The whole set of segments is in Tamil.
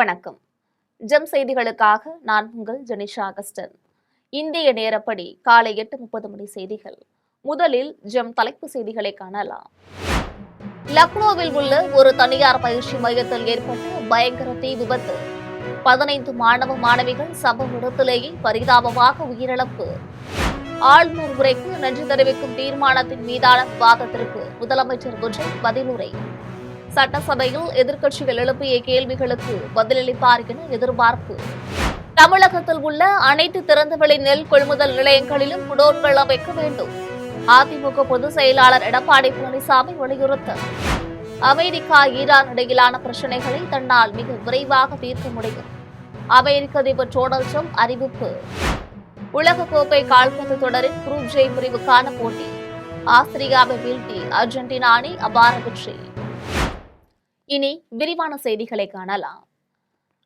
வணக்கம். ஜெம் செய்திகளுக்காக நான் உங்கள் ஜெனிஷா அகஸ்டன். இந்திய நேரப்படி காலை 8:30 மணி செய்திகள். முதலில் ஜெம் தலைப்பு செய்திகளை காணலாம். லக்னோவில் உள்ள ஒரு தனியார் பயிற்சி மையத்தில் ஏற்பட்ட பயங்கர தீ விபத்து. 15 மாணவ மாணவிகள் சம்பவ இடத்திலேயே பரிதாபமாக உயிரிழப்பு. ஆளுநர் உரைக்கு நன்றி தெரிவிக்கும் தீர்மானத்தின் மீதான விவாதத்திற்கு முதலமைச்சர் விஜய் பதிலுரை. சட்டசபையில் எதிர்க்கட்சிகள் எழுப்பிய கேள்விகளுக்கு பதிலளிப்பார் என எதிர்பார்ப்பு. தமிழகத்தில் உள்ள அனைத்து திறந்தவெளி நெல் கொள்முதல் நிலையங்களிலும் குடோன்கள் அமைக்க வேண்டும். அதிமுக பொதுச் செயலாளர் எடப்பாடி பழனிசாமி வலியுறுத்தல். அமெரிக்கா ஈரான் இடையிலான பிரச்சினைகளை தன்னால் மிக விரைவாக தீர்க்க முடியும். அமெரிக்க அதிபர் டொனால்ட் ட்ரம்ப் அறிவிப்பு. உலகக்கோப்பை கால்பந்து தொடரின் குரூப் ஜே பிரிவுக்கான போட்டி. ஆஸ்திரியாவை வீழ்த்தி அர்ஜென்டினா அணி அபார வெற்றி. இனி விரிவான செய்திகளை காணலாம்.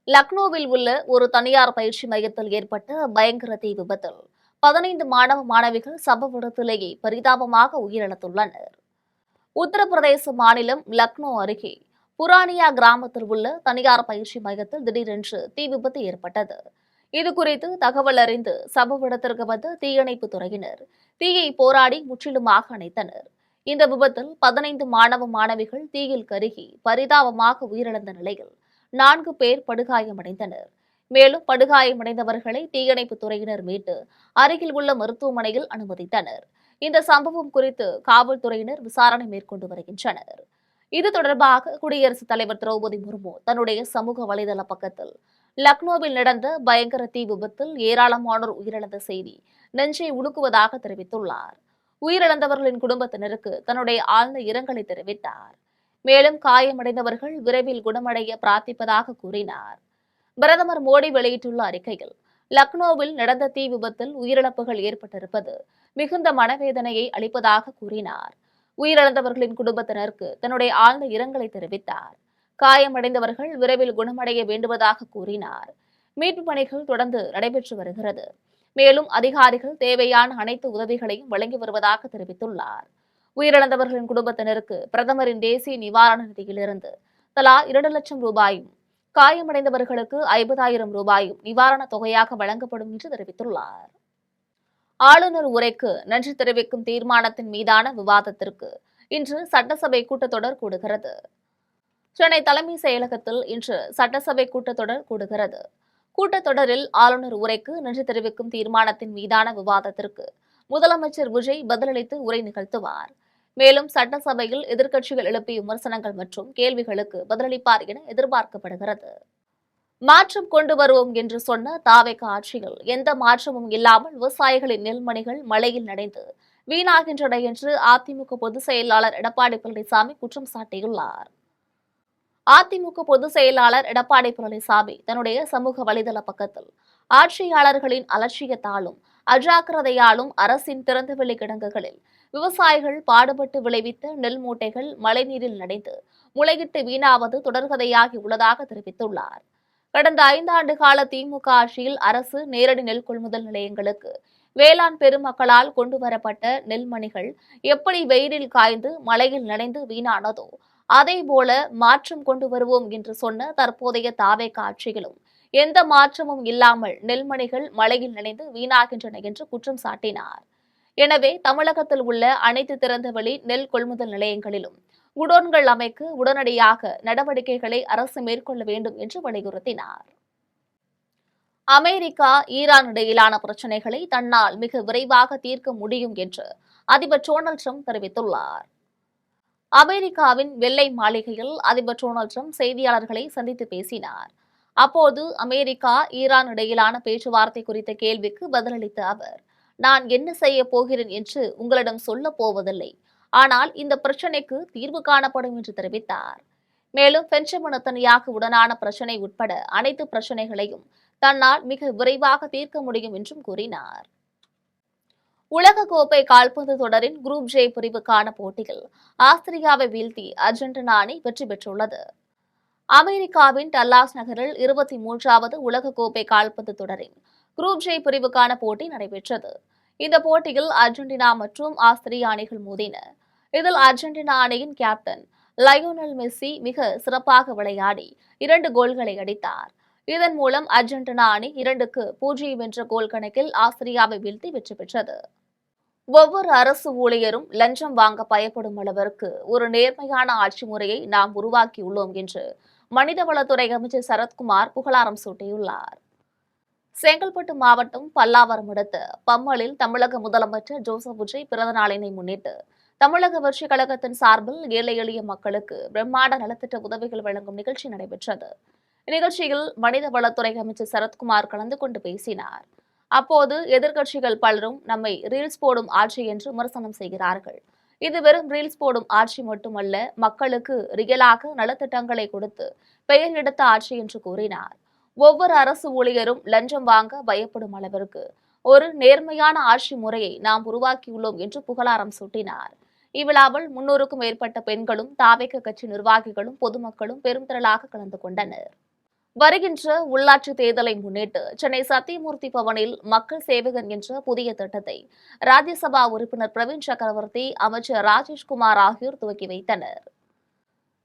லக்னோவில் உள்ள ஒரு தனியார் பயிற்சி மையத்தில் ஏற்பட்ட பயங்கர தீ விபத்தில் 15 மாணவ மாணவிகள் சம்பவ இடத்திலேயே பரிதாபமாக உயிரிழந்துள்ளனர். உத்தரப்பிரதேச மாநிலம் லக்னோ அருகே புரானியா கிராமத்தில் உள்ள தனியார் பயிற்சி மையத்தில் திடீரென்று தீ விபத்து ஏற்பட்டது. இதுகுறித்து தகவல் அறிந்து சம்பவ இடத்திற்கு வந்த தீயணைப்பு துறையினர் தீயை போராடி முற்றிலுமாக அணைத்தனர். இந்த விபத்தில் 15 மாணவ மாணவிகள் தீயில் கருகி பரிதாபமாக உயிரிழந்த நிலையில் 4 பேர் படுகாயமடைந்தனர். மேலும் படுகாயமடைந்தவர்களை தீயணைப்பு துறையினர் மீட்டு அருகில் உள்ள மருத்துவமனையில் அனுமதித்தனர். இந்த சம்பவம் குறித்து காவல்துறையினர் விசாரணை மேற்கொண்டு வருகின்றனர். இது தொடர்பாக குடியரசுத் தலைவர் திரௌபதி முர்மு தன்னுடைய சமூக வலைதள பக்கத்தில் லக்னோவில் நடந்த பயங்கர தீ விபத்தில் ஏராளமானோர் உயிரிழந்த செய்தி நெஞ்சை உலுக்குவதாக தெரிவித்துள்ளார். உயிரிழந்தவர்களின் குடும்பத்தினருக்கு தன்னுடைய ஆழ்ந்த இரங்கலை தெரிவித்தார். மேலும் காயமடைந்தவர்கள் விரைவில் குணமடைய பிரார்த்திப்பதாக கூறினார். பிரதமர் மோடி வெளியிட்டுள்ள அறிக்கையில் லக்னோவில் நடந்த தீ விபத்தில் உயிரிழப்புகள் ஏற்பட்டிருப்பது மிகுந்த மனவேதனையை அளிப்பதாக கூறினார். உயிரிழந்தவர்களின் குடும்பத்தினருக்கு தன்னுடைய ஆழ்ந்த இரங்கலை தெரிவித்தார். காயமடைந்தவர்கள் விரைவில் குணமடைய வேண்டுவதாக கூறினார். மீட்பு பணிகள் தொடர்ந்து நடைபெற்று வருகிறது. மேலும் அதிகாரிகள் தேவையான அனைத்து உதவிகளையும் வழங்கி வருவதாக தெரிவித்துள்ளார். உயிரிழந்தவர்களின் குடும்பத்தினருக்கு பிரதமரின் தேசிய நிவாரண நிதியிலிருந்து தலா 2 லட்சம் ரூபாயும், காயமடைந்தவர்களுக்கு 50,000 ரூபாயும் நிவாரணத் தொகையாக வழங்கப்படும் என்று தெரிவித்துள்ளார். ஆளுநர் உரைக்கு நன்றி தெரிவிக்கும் தீர்மானத்தின் மீதான விவாதத்திற்கு இன்று சட்டசபை கூட்டத்தொடர் கூடுகிறது. சென்னை தலைமைச் செயலகத்தில் இன்று சட்டசபை கூட்டத்தொடர் கூடுகிறது. கூட்டத்தொடரில் ஆளுநர் உரைக்கு நன்றி தெரிவிக்கும் தீர்மானத்தின் மீதான விவாதத்திற்கு முதலமைச்சர் விஜய் பதிலளித்து உரை நிகழ்த்துவார். மேலும் சட்டசபையில் எதிர்க்கட்சிகள் எழுப்பிய விமர்சனங்கள் மற்றும் கேள்விகளுக்கு பதிலளிப்பார் என எதிர்பார்க்கப்படுகிறது. மாற்றம் கொண்டு வருவோம் என்று சொன்ன தாவேக ஆட்சியில் எந்த மாற்றமும் இல்லாமல் விவசாயிகளின் நெல்மணிகள் மழையில் நனைந்து வீணாகின்றன என்று அதிமுக பொதுச் செயலாளர் எடப்பாடி பழனிசாமி குற்றம் சாட்டியுள்ளார். அதிமுக பொதுச் செயலாளர் எடப்பாடி பழனிசாமி தன்னுடைய சமூக வலைதள பக்கத்தில் ஆட்சியாளர்களின் அலட்சியத்தாலும் அஜாக்கிரதையாலும் அரசின் திறந்தவெளி கிடங்குகளில் விவசாயிகள் பாடுபட்டு விளைவித்த நெல் மூட்டைகள் மழைநீரில் நனைந்து முளையிட்டு வீணாவது தொடர்கதையாகி உள்ளதாக தெரிவித்துள்ளார். கடந்த 5 ஆண்டு கால திமுக ஆட்சியில் அரசு நேரடி நெல் கொள்முதல் நிலையங்களுக்கு வேளாண் பெருமக்களால் கொண்டுவரப்பட்ட நெல்மணிகள் எப்படி வெயிலில் காய்ந்து மழையில் நனைந்து வீணானதோ அதேபோல மாற்றம் கொண்டு வருவோம் என்று சொன்ன தற்போதைய தாவேக ஆட்சியிலும் எந்த மாற்றமும் இல்லாமல் நெல்மணிகள் மழையில் நனைந்து வீணாகின்றன என்று குற்றம் சாட்டினார். எனவே தமிழகத்தில் உள்ள அனைத்து திறந்தவெளி நெல் கொள்முதல் நிலையங்களிலும் குடோன்கள் அமைக்க உடனடியாக நடவடிக்கைகளை அரசு மேற்கொள்ள வேண்டும் என்று வலியுறுத்தினார். அமெரிக்கா ஈரான் இடையிலான பிரச்சினைகளை தன்னால் மிக விரைவாக தீர்க்க முடியும் என்று அதிபர் டொனால்ட் ட்ரம்ப் தெரிவித்துள்ளார். அமெரிக்காவின் வெள்ளை மாளிகையில் அதிபர் டொனால்ட் ட்ரம்ப் செய்தியாளர்களை சந்தித்து பேசினார். அப்போது அமெரிக்கா ஈரான் இடையிலான பேச்சுவார்த்தை குறித்த கேள்விக்கு பதிலளித்த அவர், நான் என்ன செய்ய போகிறேன் என்று உங்களிடம் சொல்லப் போவதில்லை, ஆனால் இந்த பிரச்சினைக்கு தீர்வு காணப்படும் என்று தெரிவித்தார். மேலும் பெஞ்சமின் நெத்தன்யாகு உடனான பிரச்சினை உட்பட அனைத்து பிரச்சினைகளையும் தன்னால் மிக விரைவாக தீர்க்க முடியும் என்றும் கூறினார். உலகக்கோப்பை கால்பந்து தொடரின் குரூப் ஜே பிரிவுக்கான போட்டியில் ஆஸ்திரியாவை வீழ்த்தி அர்ஜென்டினா அணி வெற்றி பெற்றுள்ளது. அமெரிக்காவின் டல்லாஸ் நகரில் 23வது உலகக்கோப்பை கால்பந்து தொடரின் குரூப் ஜே பிரிவுக்கான போட்டி நடைபெற்றது. இந்த போட்டியில் அர்ஜென்டினா மற்றும் ஆஸ்திரியா அணிகள் மோதின. இதில் அர்ஜென்டினா அணியின் கேப்டன் லயோனல் மெஸ்ஸி மிக சிறப்பாக விளையாடி 2 கோல்களை அடித்தார். இதன் மூலம் அர்ஜென்டினா அணி 2-0 என்ற கோல் கணக்கில் ஆஸ்திரியாவை வீழ்த்தி வெற்றி பெற்றது. ஒவ்வொரு அரசு ஊழியரும் லஞ்சம் வாங்க பயப்படும் அளவிற்கு ஒரு நேர்மையான ஆட்சி முறையை நாம் உருவாக்கியுள்ளோம் என்று மனிதவளத்துறை அமைச்சர் சரத்குமார் புகழாரம் சூட்டியுள்ளார். செங்கல்பட்டு மாவட்டம் பல்லாவரம் அடுத்த பம்மலில் தமிழக முதலமைச்சர் ஜோசப் விஜய் பிறந்த நாளினை முன்னிட்டு தமிழக வெற்றிக் கழகத்தின் சார்பில் ஏழை எளிய மக்களுக்கு பிரம்மாண்ட நலத்திட்ட உதவிகள் வழங்கும் நிகழ்ச்சி நடைபெற்றது. இந்நிகழ்ச்சியில் மனிதவளத்துறை அமைச்சர் சரத்குமார் கலந்து கொண்டு பேசினார். அப்போது எதிர்க்கட்சிகள் பலரும் நம்மை ரீல்ஸ் போடும் ஆட்சி என்று விமர்சனம் செய்கிறார்கள். இது வெறும் ரீல்ஸ் போடும் ஆட்சி மட்டுமல்ல, மக்களுக்கு ரியலாக நலத்திட்டங்களை கொடுத்து பெயர் எடுத்த ஆட்சி என்று கூறினார். ஒவ்வொரு அரசு ஊழியரும் லஞ்சம் வாங்க பயப்படும் அளவிற்கு ஒரு நேர்மையான ஆட்சி முறையை நாம் உருவாக்கியுள்ளோம் என்று புகழாரம் சூட்டினார். இவ்விழாவில் 300க்கும் மேற்பட்ட பெண்களும் தாவேக கட்சி நிர்வாகிகளும் பொதுமக்களும் பெரும் திரளாக கலந்து கொண்டனர். வருகின்ற உள்ளாட்சி தேர்தலை முன்னிட்டு சென்னை சத்தியமூர்த்தி பவனில் மக்கள் சேவகன் என்ற புதிய திட்டத்தை ராஜ்யசபா உறுப்பினர் பிரவீன் சக்கரவர்த்தி, அமைச்சர் ராஜேஷ்குமார் ஆகியோர் துவக்கி வைத்தனர்.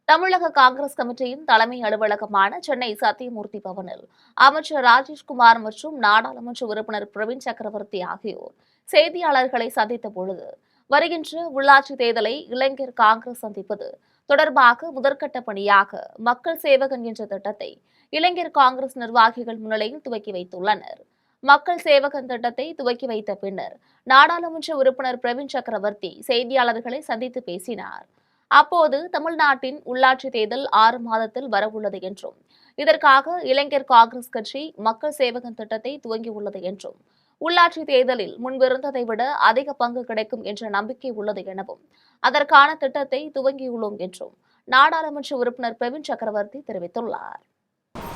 தமிழக காங்கிரஸ் கமிட்டியின் தலைமை அலுவலகமான சென்னை சத்தியமூர்த்தி பவனில் அமைச்சர் ராஜேஷ்குமார் மற்றும் நாடாளுமன்ற உறுப்பினர் பிரவீன் சக்கரவர்த்தி ஆகியோர் செய்தியாளர்களை சந்தித்த பொழுது, வருகின்ற உள்ளாட்சி தேர்தலை இளைஞர் காங்கிரஸ் சந்திப்பது தொடர்பாக முதற்கட்ட பணியாக மக்கள் சேவகன் என்ற திட்டத்தை இளைஞர் காங்கிரஸ் நிர்வாகிகள் முன்னிலையில் துவக்கி வைத்துள்ளனர். மக்கள் சேவகன் திட்டத்தை துவக்கி வைத்த பின்னர் நாடாளுமன்ற உறுப்பினர் பிரவீன் சக்கரவர்த்தி செய்தியாளர்களை சந்தித்து பேசினார். அப்போது தமிழ்நாட்டின் உள்ளாட்சி தேர்தல் 6 மாதத்தில் வரவுள்ளது என்றும், இதற்காக இளைஞர் காங்கிரஸ் கட்சி மக்கள் சேவகன் திட்டத்தை துவங்கியுள்ளது என்றும், உள்ளாட்சி தேர்தலில் முன்பிருந்ததை விட அதிக பங்கு கிடைக்கும் என்ற நம்பிக்கை உள்ளது எனவும், அதற்கான திட்டத்தை துவங்கியுள்ளோம் என்றும் நாடாளுமன்ற உறுப்பினர் பிரவீன் சக்கரவர்த்தி தெரிவித்துள்ளார்.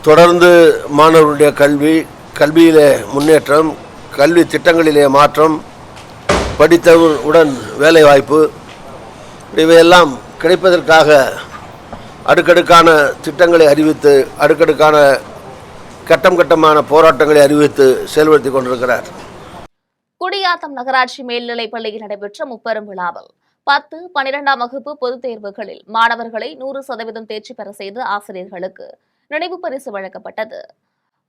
தொடர்ந்து மாணவர்களுடைய கல்வியிலே முன்னேற்றம், கல்வி திட்டங்களிலே மாற்றம், படித்தவுடன் வேலைவாய்ப்பு இவையெல்லாம் கிடைப்பதற்காக அடுக்கடுக்கான திட்டங்களை அறிவித்து, அடுக்கடுக்கான கட்டமான போராட்டங்களை அறிவித்து செயல்படுத்திக் கொண்டிருக்கிறார். குடியாத்தம் நகராட்சி மேல்நிலைப் பள்ளியில் நடைபெற்ற முப்பெரும் விழாவில் 10, 12ஆம் வகுப்பு பொதுத் தேர்வுகளில் மாணவர்களை 100% தேர்ச்சி பெற செய்த ஆசிரியர்களுக்கு நினைவு பரிசு வழங்கப்பட்டது.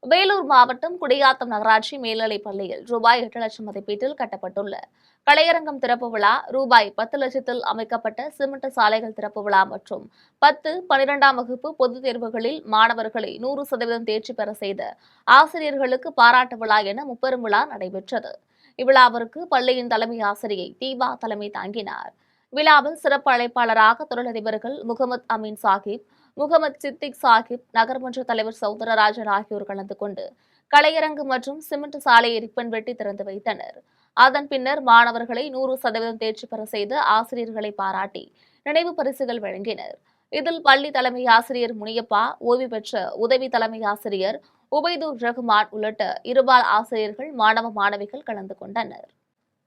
வேலூர் மாவட்டம் குடியாத்தம் நகராட்சி மேல்நிலைப் பள்ளியில் ரூபாய் 8 லட்சம் மதிப்பீட்டில் கட்டப்பட்டுள்ள கலையரங்கம் திறப்பு விழா, ரூபாய் 10 லட்சத்தில் அமைக்கப்பட்ட சிமெண்ட் சாலைகள் திறப்பு விழா மற்றும் 10, 12ஆம் வகுப்பு பொதுத் தேர்வுகளில் மாணவர்களை 100% தேர்ச்சி பெற செய்த ஆசிரியர்களுக்கு பாராட்டு விழா என முப்பெரும் விழா நடைபெற்றது. இவ்விழாவிற்கு பள்ளியின் தலைமை ஆசிரியை தீபா தலைமை தாங்கினார். விழாவில் சிறப்பு அழைப்பாளராக தொழிலதிபர்கள் முகமது அமீன் சாஹிப், முகமது சித்திக் சாஹிப், நகர்மன்ற தலைவர் சௌந்தரராஜன் ஆகியோர் கலந்து கொண்டு கலையரங்கு மற்றும் சிமெண்ட் சாலையை ரிப்பன் வெட்டி திறந்து வைத்தனர். அதன் பின்னர் மாணவர்களை 100% தேர்ச்சி பெற செய்த ஆசிரியர்களை பாராட்டி நினைவு பரிசுகள் வழங்கினர். இதில் பள்ளி தலைமை ஆசிரியர் முனியப்பா, ஓய்வு பெற்ற உதவி தலைமை ஆசிரியர் உபைதுர் ரஹ்மான் உள்ளிட்ட இருபால் ஆசிரியர்கள், மாணவ மாணவிகள் கலந்து கொண்டனர்.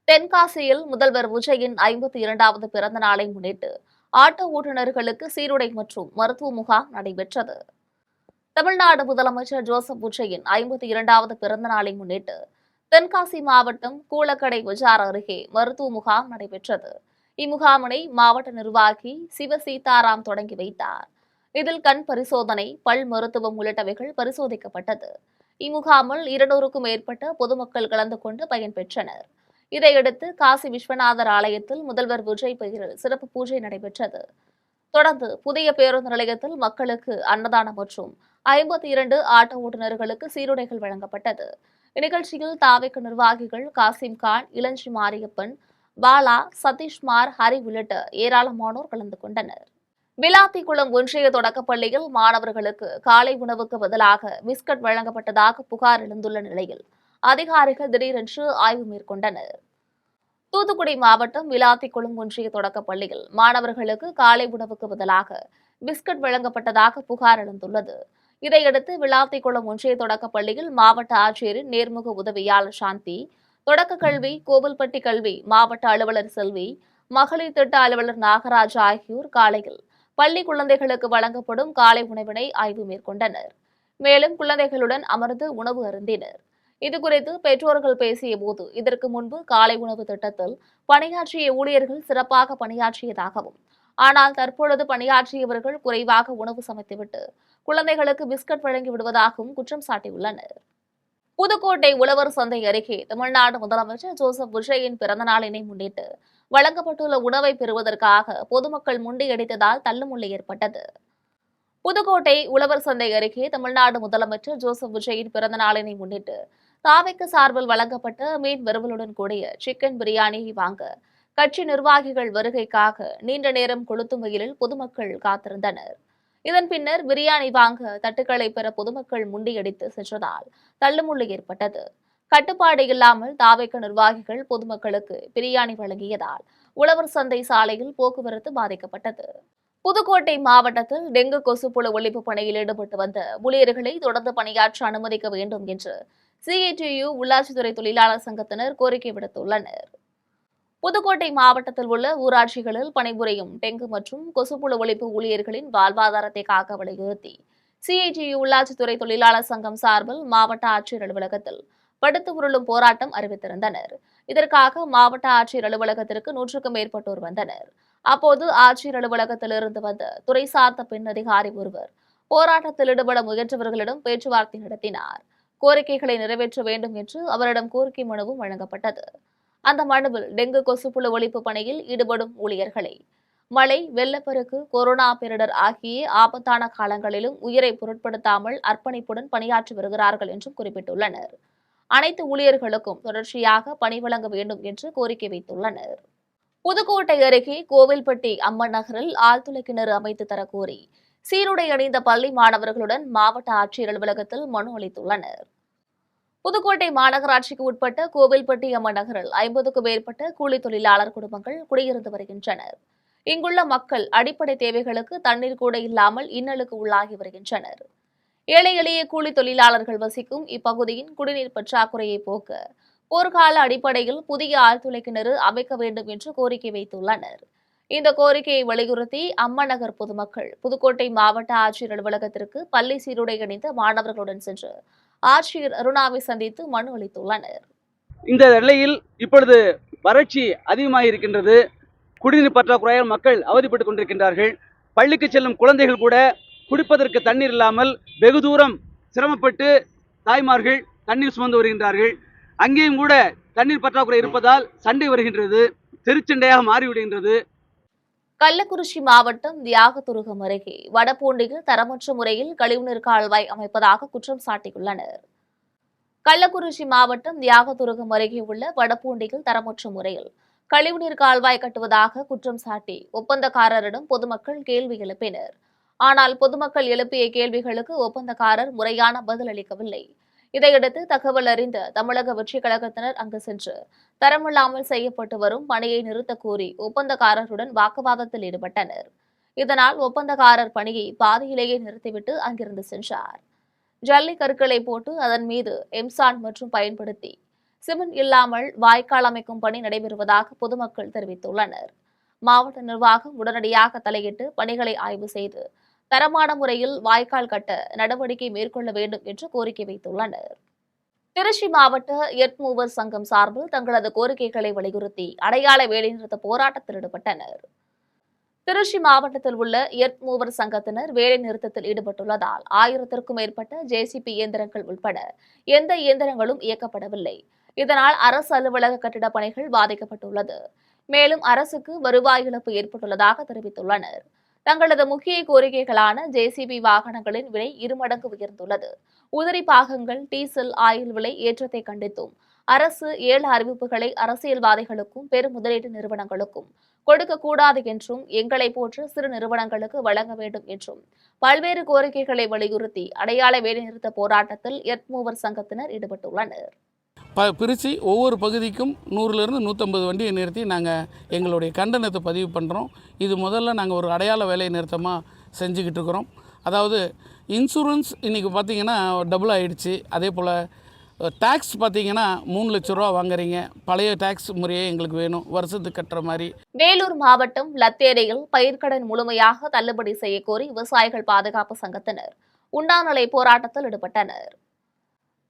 தென்காசியில் முதல்வர் விஜயின் 52வது பிறந்த நாளை முன்னிட்டு ஆட்டோ ஓட்டுநர்களுக்கு சீருடை மற்றும் மருத்துவ முகாம் நடைபெற்றது. தமிழ்நாடு முதலமைச்சர் ஜோசப் விஜயின் 52வது பிறந்த நாளை முன்னிட்டு தென்காசி மாவட்டம் கூலக்கடை பஜார் அருகே மருத்துவ முகாம் நடைபெற்றது. இம்முகாமினை மாவட்ட நிர்வாகி சிவ சீதாராம் தொடங்கி வைத்தார். இதில் கண் பரிசோதனை, பல் மருத்துவம் உள்ளிட்டவைகள் பரிசோதிக்கப்பட்டது. இம்முகாமில் 200க்கும் மேற்பட்ட பொதுமக்கள் கலந்து கொண்டு பயன்பெற்றனர். இதையடுத்து காசி விஸ்வநாதர் ஆலயத்தில் முதல்வர் விஜய் பெயரில் சிறப்பு பூஜை நடைபெற்றது. தொடர்ந்து புதிய பேருந்து நிலையத்தில் மக்களுக்கு அன்னதானம் மற்றும் 52 ஆட்டோ ஓட்டுநர்களுக்கு சீருடைகள் வழங்கப்பட்டது. இந்நிகழ்ச்சியில் தாவேக நிர்வாகிகள் காசிம் கான், இளஞ்சி மாரியப்பன், பாலா, சதீஷ்குமார், ஹரி உள்ளிட்ட ஏராளமானோர் கலந்து கொண்டனர். விளாத்திக்குளம் ஒன்றிய தொடக்கப்பள்ளியில் மாணவர்களுக்கு காலை உணவுக்கு பதிலாக பிஸ்கட் வழங்கப்பட்டதாக புகார் எழுந்துள்ள நிலையில் அதிகாரிகள் திடீரென்று ஆய்வு மேற்கொண்டனர். தூத்துக்குடி மாவட்டம் விளாத்திக்குளம் ஒன்றிய தொடக்கப்பள்ளியில் மாணவர்களுக்கு காலை உணவுக்கு பதிலாக பிஸ்கட் வழங்கப்பட்டதாக புகார் எழுந்துள்ளது. இதையடுத்து விளாத்திக்குளம் ஒன்றிய தொடக்கப்பள்ளியில் மாவட்ட ஆட்சியரின் நேர்முக உதவியாளர் சாந்தி, தொடக்க கல்வி கோவில்பட்டி கல்வி மாவட்ட அலுவலர் செல்வி, மகளிர் திட்ட அலுவலர் நாகராஜ் ஆகியோர் காலையில் பள்ளி குழந்தைகளுக்கு வழங்கப்படும் காலை உணவினை ஆய்வு மேற்கொண்டனர். மேலும் குழந்தைகளுடன் அமர்ந்து உணவு அருந்தினர். இதுகுறித்து பெற்றோர்கள் பேசிய போது, இதற்கு முன்பு காலை உணவு திட்டத்தில் பணியாற்றிய ஊழியர்கள் சிறப்பாக பணியாற்றியதாகவும், ஆனால் தற்பொழுது பணியாற்றியவர்கள் குறைவாக உணவு சமைத்துவிட்டு குழந்தைகளுக்கு பிஸ்கட் வழங்கி விடுவதாகவும் குற்றம் சாட்டியுள்ளனர். புதுக்கோட்டை உழவர் சந்தை அருகே தமிழ்நாடு முதலமைச்சர் ஜோசப் விஜயின் பிறந்த நாளினை முன்னிட்டு வழங்கப்பட்டுள்ள உணவை பெறுவதற்காக பொதுமக்கள் முண்டியடித்ததால் தள்ளுமுள்ளு ஏற்பட்டது. புதுக்கோட்டை உழவர் சந்தை அருகே தமிழ்நாடு முதலமைச்சர் ஜோசப் விஜயின் பிறந்த நாளினை முன்னிட்டு தாவேக்கு சார்பில் வழங்கப்பட்ட மீன் வறுவலுடன் கூடிய சிக்கன் பிரியாணியை வாங்க கட்சி நிர்வாகிகள் வருகைக்காக நீண்ட நேரம் கொளுத்தும் வெயிலில் பொதுமக்கள் காத்திருந்தனர். இதன் பின்னர் பிரியாணி வாங்க தட்டுக்களை பெற பொதுமக்கள் முண்டியடித்து சென்றதால் தள்ளுமுள்ளு ஏற்பட்டது. கட்டுப்பாடு இல்லாமல் தாவேக்க நிர்வாகிகள் பொதுமக்களுக்கு பிரியாணி வழங்கியதால் உழவர் சந்தை சாலையில் போக்குவரத்து பாதிக்கப்பட்டது. புதுக்கோட்டை மாவட்டத்தில் டெங்கு கொசுப்புழு ஒழிப்பு பணியில் ஈடுபட்டு வந்த ஊழியர்களை தொடர்ந்து பணியாற்ற அனுமதிக்க வேண்டும் என்று CITU உள்ளாட்சித்துறை தொழிலாளர் சங்கத்தினர் கோரிக்கை விடுத்துள்ளனர். புதுக்கோட்டை மாவட்டத்தில் உள்ள ஊராட்சிகளில் பணிபுரியும் டெங்கு மற்றும் கொசுப்புழு ஒழிப்பு ஊழியர்களின் வாழ்வாதாரத்தை காக்க வலியுறுத்தி CITU உள்ளாட்சித்துறை தொழிலாளர் சங்கம் சார்பில் மாவட்ட ஆட்சியர் அலுவலகத்தில் படுத்து உருளும் போராட்டம் அறிவித்திருந்தனர். இதற்காக மாவட்ட ஆட்சியர் அலுவலகத்திற்கு 100க்கும் மேற்பட்டோர் வந்தனர். அப்போது ஆட்சியர் அலுவலகத்திலிருந்து வந்த துறை சார்ந்த பெண் அதிகாரி ஒருவர் போராட்டத்தில் ஈடுபட முயன்றவர்களிடம் பேச்சுவார்த்தை நடத்தினார். கோரிக்கைகளை நிறைவேற்ற வேண்டும் என்று அவரிடம் கோரிக்கை மனுவும் வழங்கப்பட்டது. அந்த மனுவில் டெங்கு கொசுப்புழு ஒழிப்பு பணியில் ஈடுபடும் ஊழியர்களை மழை, வெள்ளப்பெருக்கு, கொரோனா பேரிடர் ஆகிய ஆபத்தான காலங்களிலும் உயிரை பொருட்படுத்தாமல் அர்ப்பணிப்புடன் பணியாற்றி வருகிறார்கள் என்றும் குறிப்பிட்டுள்ளனர். அனைத்து ஊழியர்களுக்கும் தொடர்ச்சியாக பணி வழங்க வேண்டும் என்று கோரிக்கை வைத்துள்ளனர். புதுக்கோட்டை அருகே கோவில்பட்டி அம்மன் நகரில் ஆழ்துளை கிணறு அமைத்து தரக்கோரி சீருடை அணிந்த பள்ளி மாணவர்களுடன் மாவட்ட ஆட்சியர் அலுவலகத்தில் மனு அளித்துள்ளனர். புதுக்கோட்டை மாநகராட்சிக்கு உட்பட்ட கோவில்பட்டி அம்மன் நகரில் 50க்கும் மேற்பட்ட கூலி தொழிலாளர் குடும்பங்கள் குடியிருந்து வருகின்றனர். இங்குள்ள மக்கள் அடிப்படை தேவைகளுக்கு தண்ணீர் கூட இல்லாமல் இன்னலுக்கு உள்ளாகி வருகின்றனர். ஏழை எளிய கூலி தொழிலாளர்கள் வசிக்கும் இப்பகுதியின் குடிநீர் பற்றாக்குறையை போக்க போர்க்கால அடிப்படையில் புதிய ஆழ்துளை கிணறு அமைக்க வேண்டும் என்று கோரிக்கை வைத்துள்ளனர். இந்த கோரிக்கையை வலியுறுத்தி அம்மன் நகர் பொதுமக்கள் புதுக்கோட்டை மாவட்ட ஆட்சியர் அலுவலகத்திற்கு பள்ளி சீருடை அணிந்த மாணவர்களுடன் சென்று ஆட்சியர் அருணாவை சந்தித்து மனு அளித்துள்ளனர். இந்த நிலையில் இப்பொழுது வறட்சி அதிகமாக இருக்கின்றது. குடிநீர் பற்றாக்குறையால் மக்கள் அவதிப்பட்டுக் கொண்டிருக்கின்றார்கள். பள்ளிக்கு செல்லும் குழந்தைகள் கூட குடிப்பதற்கு தண்ணீர் இல்லாமல் வெகு தூரம் சிரமப்பட்டு தாய்மார்கள் தண்ணீர் சுமந்து வருகின்றார்கள். அங்கேயும் கூட தண்ணீர் பற்றாக்குறை இருப்பதால் சண்டை வருகின்றது, தெருச்சண்டையாக மாறிவிடுகின்றது. கள்ளக்குறிச்சி மாவட்டம் தியாகதுருகம் அருகே வடபூண்டியில் தரமற்ற முறையில் கழிவுநீர் கால்வாய் அமைப்பதாக குற்றம் சாட்டியுள்ளனர். கள்ளக்குறிச்சி மாவட்டம் தியாகதுருகம் அருகே உள்ள வடபூண்டியில் தரமற்ற முறையில் கழிவுநீர் கால்வாய் கட்டுவதாக குற்றம் சாட்டி ஒப்பந்தக்காரரிடம் பொதுமக்கள் கேள்வி எழுப்பினர். ஆனால் பொதுமக்கள் எழுப்பிய கேள்விகளுக்கு ஒப்பந்தக்காரர் முறையான பதில் அளிக்கவில்லை. இதையடுத்து தகவல் அறிந்த தமிழக வெற்றிக் கழகத்தினர் அங்கு சென்று தரமில்லாமல் செய்யப்பட்டு வரும் பணியை நிறுத்த கோரி ஒப்பந்தக்காரருடன் வாக்குவாதத்தில் ஈடுபட்டனர். இதனால் ஒப்பந்தக்காரர் பணியை பாதியிலேயே நிறுத்திவிட்டு அங்கிருந்து சென்றார். ஜல்லி கற்களை போட்டு அதன் மீது எம்சாண்ட் மற்றும் பயன்படுத்தி சிமெண்ட் இல்லாமல் வாய்க்கால் அமைக்கும் பணி நடைபெறுவதாக பொதுமக்கள் தெரிவித்துள்ளனர். மாவட்ட நிர்வாகம் உடனடியாக தலையிட்டு பணிகளை ஆய்வு செய்து தரமான முறையில் வாய்க்கால் கட்ட நடவடிக்கை மேற்கொள்ள வேண்டும் என்று கோரிக்கை வைத்துள்ளனர். திருச்சி மாவட்ட எர்த் மூவர் சங்கம் சார்பில் தங்களது கோரிக்கைகளை வலியுறுத்தி அடையாள வேலைநிறுத்த போராட்டத்தில் ஈடுபட்டனர். திருச்சி மாவட்டத்தில் உள்ள எர்த் மூவர் சங்கத்தினர் வேலை நிறுத்தத்தில் ஈடுபட்டுள்ளதால் 1000க்கும் மேற்பட்ட JCB இயந்திரங்கள் உட்பட எந்த இயந்திரங்களும் இயக்கப்படவில்லை. இதனால் அரசு அலுவலக கட்டிட பணிகள் பாதிக்கப்பட்டுள்ளது. மேலும் அரசுக்கு வருவாய் இழப்பு ஏற்பட்டுள்ளதாக தெரிவித்துள்ளனர். தங்களது முக்கிய கோரிக்கைகளான JCB வாகனங்களின் விலை 2 மடங்கு உயர்ந்துள்ளது, உதிரி பாகங்கள், டீசல், ஆயில் விலை ஏற்றத்தை கண்டித்தும் அரசு 7 அறிவிப்புகளை அரசியல்வாதிகளுக்கும் பெரும் முதலீட்டு நிறுவனங்களுக்கும் கொடுக்கக்கூடாது என்றும் எங்களை போன்ற சிறு நிறுவனங்களுக்கு வழங்க வேண்டும் என்றும் பல்வேறு கோரிக்கைகளை வலியுறுத்தி அடையாள வேலைநிறுத்த போராட்டத்தில் எர்த் மூவர் சங்கத்தினர் ஈடுபட்டுள்ளனர். பிரித்து ஒவ்வொரு பகுதிக்கும் 100லேருந்து 150 வண்டியை நிறுத்தி நாங்கள் எங்களுடைய கண்டனத்தை பதிவு பண்ணுறோம். இது முதல்ல நாங்கள் ஒரு அடையாள வேலை நிறுத்தமாக செஞ்சுக்கிட்டு இருக்கிறோம். அதாவது இன்சூரன்ஸ் இன்றைக்கி பார்த்திங்கன்னா டபுள் ஆகிடுச்சு. அதே போல் டேக்ஸ் பார்த்திங்கன்னா 3 லட்ச ரூபா வாங்குறீங்க. பழைய டேக்ஸ் முறையே எங்களுக்கு வேணும், வருஷத்துக்கு கட்டுற மாதிரி. வேலூர் மாவட்டம் லத்தேரியில் பயிர்க்கடன் முழுமையாக தள்ளுபடி செய்யக்கோரி விவசாயிகள் பாதுகாப்பு சங்கத்தினர் உண்ணாநிலை போராட்டத்தில் ஈடுபட்டனர்.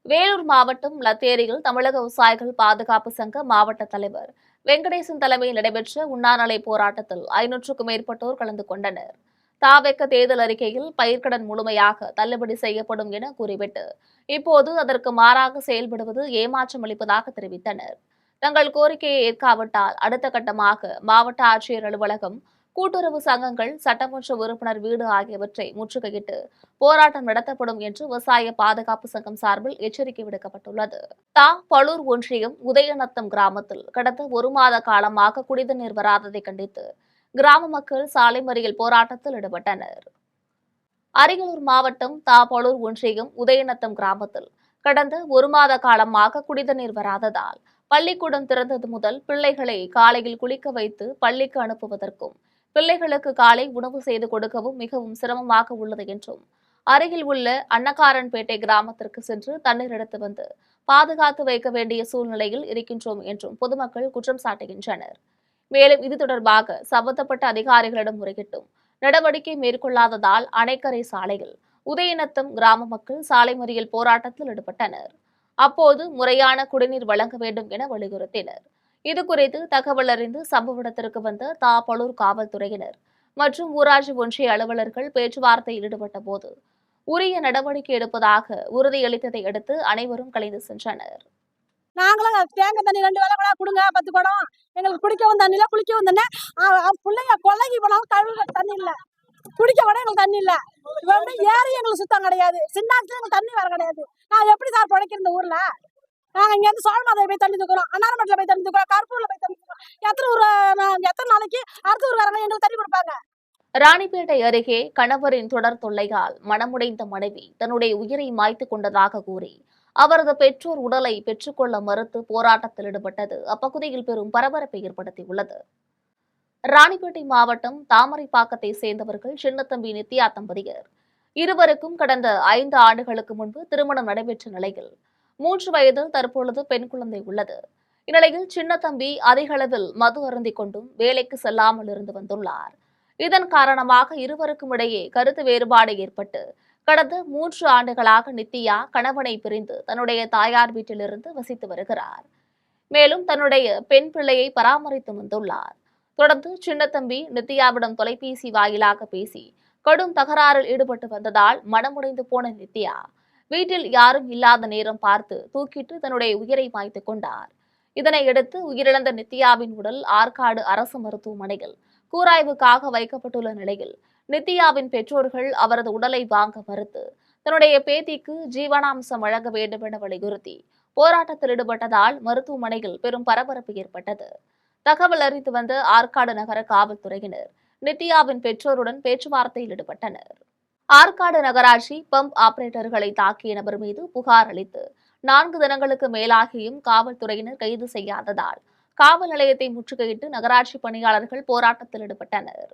வேலூர் மாவட்டம் லத்தேரியில் தமிழக விவசாயிகள் பாதுகாப்பு சங்க மாவட்ட தலைவர் வெங்கடேசன் தலைமையில் நடைபெற்ற உண்ணாநிலை போராட்டத்தில் 500க்கும் மேற்பட்டோர் கலந்து கொண்டனர். தாவேக்க தேர்தல் அறிக்கையில் பயிர்க்கடன் முழுமையாக தள்ளுபடி செய்யப்படும் என கூறிவிட்டு இப்போது அதற்கு மாறாக செயல்படுவது ஏமாற்றம் அளிப்பதாக தெரிவித்தனர். தங்கள் கோரிக்கையை ஏற்காவிட்டால் அடுத்த கட்டமாக மாவட்ட ஆட்சியர் அலுவலகம், கூட்டுறவு சங்கங்கள், சட்டமன்ற உறுப்பினர் வீடு ஆகியவற்றை முற்றுகையிட்டு போராட்டம் நடத்தப்படும் என்று விவசாய பாதுகாப்பு சங்கம் சார்பில் எச்சரிக்கை விடுக்கப்பட்டுள்ளது. பளூர் ஒன்றியம் உதயநத்தம் கிராமத்தில் கடந்த 1 மாத காலமாக குடிநீர் வராததை கண்டித்து கிராம மக்கள் சாலை மறியல் போராட்டத்தில் ஈடுபட்டனர். அரியலூர் மாவட்டம் பளூர் ஒன்றியம் உதயநத்தம் கிராமத்தில் கடந்த 1 மாத காலமாக குடிநீர் வராததால் பள்ளிக்கூடம் திறந்தது முதல் பிள்ளைகளை காலையில் குளிக்க வைத்து பள்ளிக்கு அனுப்புவதற்கும் பிள்ளைகளுக்கு காலை உணவு செய்து கொடுக்கவும் மிகவும் சிரமமாக உள்ளது என்றும், அருகில் உள்ள அன்னக்காரன்பேட்டை கிராமத்திற்கு சென்று தண்ணீர் எடுத்து வந்து பாதுகாத்து வைக்க வேண்டிய சூழ்நிலையில் இருக்கின்றோம் என்றும் பொதுமக்கள் குற்றம் சாட்டுகின்றனர். மேலும் இது தொடர்பாக சம்பந்தப்பட்ட அதிகாரிகளிடம் முறையிட்டும் நடவடிக்கை மேற்கொள்ளாததால் அணைக்கரை சாலையில் உதயநத்தம் கிராம மக்கள் சாலை மறியல் போராட்டத்தில் ஈடுபட்டனர். அப்போது முறையான குடிநீர் வழங்க வேண்டும் என வலியுறுத்தினர். இதுகுறித்து தகவல் அறிந்து சம்பவ இடத்திற்கு வந்த பளூர் காவல்துறையினர் மற்றும் ஊராட்சி ஒன்றிய அலுவலர்கள் பேச்சுவார்த்தையில் ஈடுபட்ட போது உரிய நடவடிக்கை எடுப்பதாக உறுதியளித்ததை அடுத்து அனைவரும் கலைந்து சென்றனர். நாங்களும் தேங்காய் தண்ணி 2 வேளை கூட கொடுங்க, 10 குடம். எங்களுக்கு குடிக்கவும் தண்ணி இல்லை, குளிக்கவும் தண்ணி. பிள்ளைங்க கொள்ளைக்கு போனாலும் கழுவுற தண்ணி இல்லை, குடிக்க கூட எங்களுக்கு தண்ணி இல்லை. ஏறி எங்களுக்கு சுத்தம் கிடையாது, சின்னாத்துல எங்களுக்கு தண்ணி வர கிடையாது. நான் எப்படி சார் பிழைக்கிற இந்த ஊர்ல? நாங்கள் இங்கேருந்து சோழமாதையை போய் தண்ணி தூக்குறோம், அன்னாரமட்டில் போய் தண்ணி தூக்குறோம், கருப்பூர்ல போய் தண்ணி தூக்குறோம். எத்தனை நாளைக்கு அடுத்த ஊருக்காரங்க எங்களுக்கு தண்ணி கொடுப்பாங்க? ராணிப்பேட்டை அருகே கணவரின் தொடர் தொல்லையால் மனமுடைந்த மனைவி தன்னுடைய உயிரை மாய்த்துக் கொண்டதாக கூறி அவரது பெற்றோர் உடலை பெற்றுக்கொள்ள மறுத்து போராட்டத்தில் ஈடுபட்டது அப்பகுதியில் பெரும் பரபரப்பை ஏற்படுத்தியுள்ளது. ராணிப்பேட்டை மாவட்டம் தாமரைப்பாக்கத்தை சேர்ந்தவர்கள் சின்னத்தம்பி நித்யா தம்பதியர். இருவருக்கும் கடந்த 5 ஆண்டுகளுக்கு முன்பு திருமணம் நடைபெற்ற நிலையில் 3 வயதில் தற்பொழுது பெண் குழந்தை உள்ளது. இந்நிலையில் சின்னத்தம்பி அதிக அளவில் மது அருந்திக் கொண்டும் வேலைக்கு செல்லாமல் இருந்து வந்துள்ளார். இதன் காரணமாக இருவருக்கும் இடையே கருத்து வேறுபாடு ஏற்பட்டு கடந்த 3 ஆண்டுகளாக நித்யா கணவனை பிரிந்து தன்னுடைய தாயார் வீட்டிலிருந்து வசித்து வருகிறார். மேலும் தன்னுடைய பெண் பிள்ளையை பராமரித்து வந்துள்ளார். தொடர்ந்து சின்னத்தம்பி நித்யாவிடம் தொலைபேசி வாயிலாக பேசி கடும் தகராறில் ஈடுபட்டு வந்ததால் மனமுடைந்து போன நித்யா வீட்டில் யாரும் இல்லாத நேரம் பார்த்து தூக்கிட்டு தன்னுடைய உயிரை மாய்த்துக் கொண்டார். இதனையடுத்து உயிரிழந்த நித்யாவின் உடல் ஆற்காடு அரசு மருத்துவமனையில் கூராய்வுக்காக வைக்கப்பட்டுள்ள நிலையில் நித்யாவின் பெற்றோர்கள் அவரது உடலை வாங்க மறுத்து தன்னுடைய பேத்திக்கு ஜீவனாம்சம் வழங்க வேண்டும் என வலியுறுத்தி போராட்டத்தில் ஈடுபட்டதால் மருத்துவமனையில் பெரும் பரபரப்பு ஏற்பட்டது. தகவல் அறிந்து வந்த ஆற்காடு நகர காவல்துறையினர் நித்யாவின் பெற்றோருடன் பேச்சுவார்த்தையில் ஈடுபட்டனர். ஆற்காடு நகராட்சி பம்ப் ஆபரேட்டர்களை தாக்கிய நபர் மீது புகார் அளித்து 4 தினங்களுக்கு மேலாகியும் காவல்துறையினர் கைது செய்யாததால் காவல் நிலையத்தை முற்றுகையிட்டு நகராட்சி பணியாளர்கள் போராட்டத்தில் ஈடுபட்டனர்.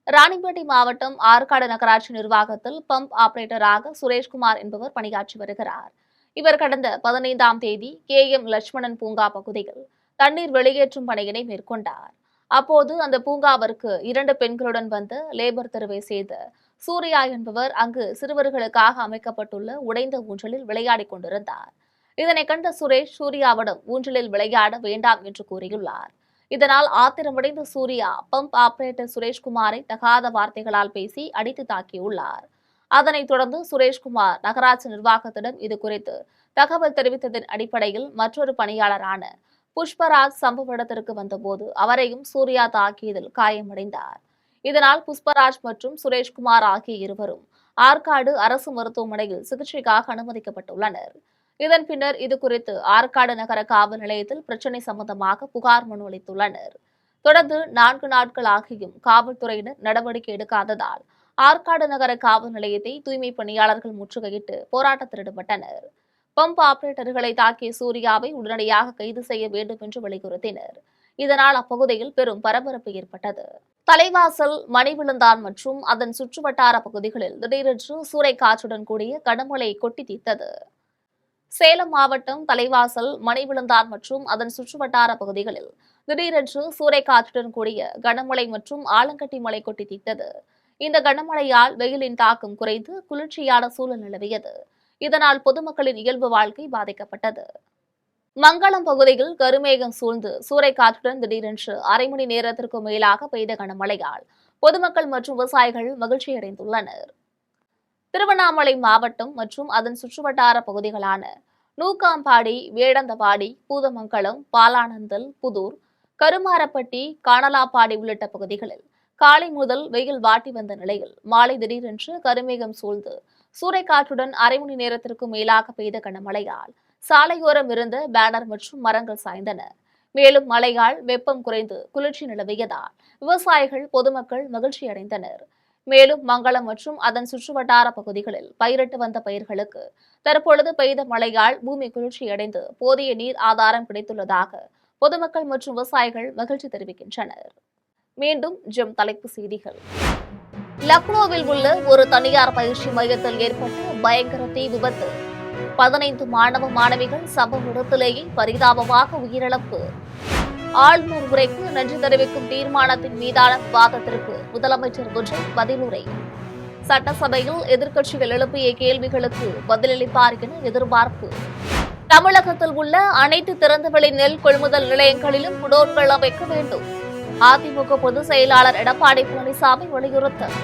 ராணிப்பேட்டை மாவட்டம் ஆற்காடு நகராட்சி நிர்வாகத்தில் பம்ப் ஆபரேட்டராக சுரேஷ்குமார் என்பவர் பணியாற்றி வருகிறார். இவர் கடந்த 15ஆம் தேதி KM லட்சுமணன் பூங்கா பகுதியில் தண்ணீர் வெளியேற்றும் பணியினை மேற்கொண்டார். அப்போது அந்த பூங்காவிற்கு 2 பெண்களுடன் வந்த லேபர் தெருவை சேர்ந்த சூர்யா என்பவர் அங்கு சிறுவர்களுக்காக அமைக்கப்பட்டுள்ள உடைந்த ஊஞ்சலில் விளையாடிக் கொண்டிருந்தார். இதனை கண்ட சுரேஷ் சூர்யாவிடம் ஊஞ்சலில் விளையாட வேண்டாம் என்று கூறியுள்ளார். இதனால் ஆத்திரமடைந்த சூர்யா பம்ப் ஆபரேட்டர் சுரேஷ்குமாரை தகாத வார்த்தைகளால் பேசி அடித்து தாக்கியுள்ளார். அதனைத் தொடர்ந்து சுரேஷ்குமார் நகராட்சி நிர்வாகத்திடம் இதுகுறித்து தகவல் தெரிவித்ததன் அடிப்படையில் மற்றொரு பணியாளரான புஷ்பராஜ் சம்பவ இடத்திற்கு வந்தபோது அவரையும் சூர்யா தாக்கியதில் காயமடைந்தார். இதனால் புஷ்பராஜ் மற்றும் சுரேஷ்குமார் ஆகிய இருவரும் ஆற்காடு அரசு மருத்துவமனையில் சிகிச்சைக்காக அனுமதிக்கப்பட்டுள்ளனர். இதன் பின்னர் இதுகுறித்து ஆற்காடு நகர காவல் நிலையத்தில் பிரச்சினை சம்பந்தமாக புகார் மனு அளித்துள்ளனர். தொடர்ந்து 4 நாட்கள் ஆகியும் காவல்துறையினர் நடவடிக்கை எடுக்காததால் ஆற்காடு நகர காவல் நிலையத்தை தூய்மை பணியாளர்கள் முற்றுகையிட்டு போராட்டத்தில் ஈடுபட்டனர். பம்ப் ஆபரேட்டர்களை தாக்கிய சூர்யாவை உடனடியாக கைது செய்ய வேண்டும் என்று வலியுறுத்தினர். இதனால் அப்பகுதியில் பெரும் பரபரப்பு ஏற்பட்டது. தலைவாசல், மணிவிழுந்தான் மற்றும் அதன் சுற்றுவட்டார பகுதிகளில் திடீரென்று சூறைக்காற்றுடன் கூடிய கனமழை கொட்டி தீர்த்தது. சேலம் மாவட்டம் தலைவாசல், மணிவிழுந்தான் மற்றும் அதன் சுற்றுவட்டார பகுதிகளில் திடீரென்று சூறைக்காற்றுடன் கூடிய கனமழை மற்றும் ஆலங்கட்டி மழை கொட்டி தீர்த்தது. இந்த கனமழையால் வெயிலின் தாக்கம் குறைந்து குளிர்ச்சியான சூழல் நிலவியது. இதனால் பொதுமக்களின் இயல்பு வாழ்க்கை பாதிக்கப்பட்டது. மங்களம் பகுதியில் கருமேகம் சூழ்ந்து சூறைக்காற்றுடன் திடீரென்று அரை மணி நேரத்திற்கும் மேலாக பெய்த கனமழையால் பொதுமக்கள் மற்றும் விவசாயிகள் மகிழ்ச்சியடைந்துள்ளனர். திருவண்ணாமலை மாவட்டம் மற்றும் அதன் சுற்றுவட்டார பகுதிகளான நூக்காம்பாடி, வேடந்தபாடி, பூதமங்கலம், பாலானந்தல், புதூர், கருமாரப்பட்டி, காணலாப்பாடி உள்ளிட்ட பகுதிகளில் காலை முதல் வெயில் வாட்டி வந்த நிலையில் மாலை திடீரென்று கருமேகம் சூழ்ந்து சூறைக்காற்றுடன் அரை மணி நேரத்திற்கும் மேலாக பெய்த கனமழையால் சாலையோரம் இருந்த பேனர் மற்றும் மரங்கள் சாய்ந்தன. மேலும் மழையால் வெப்பம் குறைந்து குளிர்ச்சி நிலவியதால் விவசாயிகள், பொதுமக்கள் மகிழ்ச்சியடைந்தனர். மேலும் மங்களம் மற்றும் அதன் சுற்றுவட்டார பகுதிகளில் பயிரிட்டு வந்த பயிர்களுக்கு தற்பொழுது பெய்த மழையால் பூமி குளிர்ச்சியடைந்து போதிய நீர் ஆதாரம் கிடைத்துள்ளதாக பொதுமக்கள் மற்றும் விவசாயிகள் மகிழ்ச்சி தெரிவிக்கின்றனர். மீண்டும் ஜெம் தலைப்பு செய்திகள். லக்னோவில் உள்ள ஒரு தனியார் பயிற்சி மையத்தில் ஏற்பட்ட பயங்கர தீ விபத்து. 15 மாணவ மாணவிகள் சம்பவ இடத்திலேயே பரிதாபமாக உயிரிழப்பு. ஆளுநர் உரைக்கு நன்றி தெரிவிக்கும் தீர்மானத்தின் மீதான விவாதத்திற்கு முதலமைச்சர் விஜய் பதிலுரை. சட்டசபையில் எதிர்க்கட்சிகள் எழுப்பிய கேள்விகளுக்கு பதிலளிப்பார் என எதிர்பார்ப்பு. தமிழகத்தில் உள்ள அனைத்து திறந்தவெளி நெல் கொள்முதல் நிலையங்களிலும் குடோன்கள் அமைக்க வேண்டும். அதிமுக பொதுச் செயலாளர் எடப்பாடி பழனிசாமி வலியுறுத்தல்.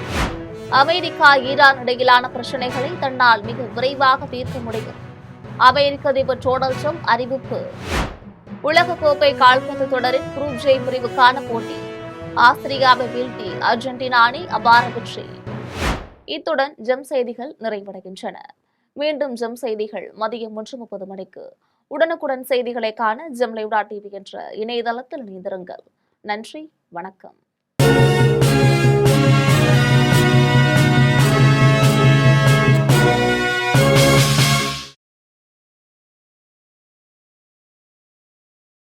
அமெரிக்கா, ஈரான் இடையிலான பிரச்சினைகளை தன்னால் மிக விரைவாக தீர்க்க முடியும். அமெரிக்க அதிபர் டொனால்ட் ட்ரம்ப் அறிவிப்பு. உலகக்கோப்பை கால்பந்து தொடரின் குரூப் ஜே பிரிவுக்கான போட்டி. ஆஸ்திரியாவை வீழ்த்தி அர்ஜென்டினா அணி அபார வெற்றி. இத்துடன் ஜெம் செய்திகள் நிறைவடைகின்றன. மீண்டும் ஜெம் செய்திகள் மதியம் 1:30 மணிக்கு. உடனுக்குடன் செய்திகளை காண ஜெம் லைவ்.tv என்ற இணையதளத்தில் இணைந்திருங்கள். நன்றி, வணக்கம்.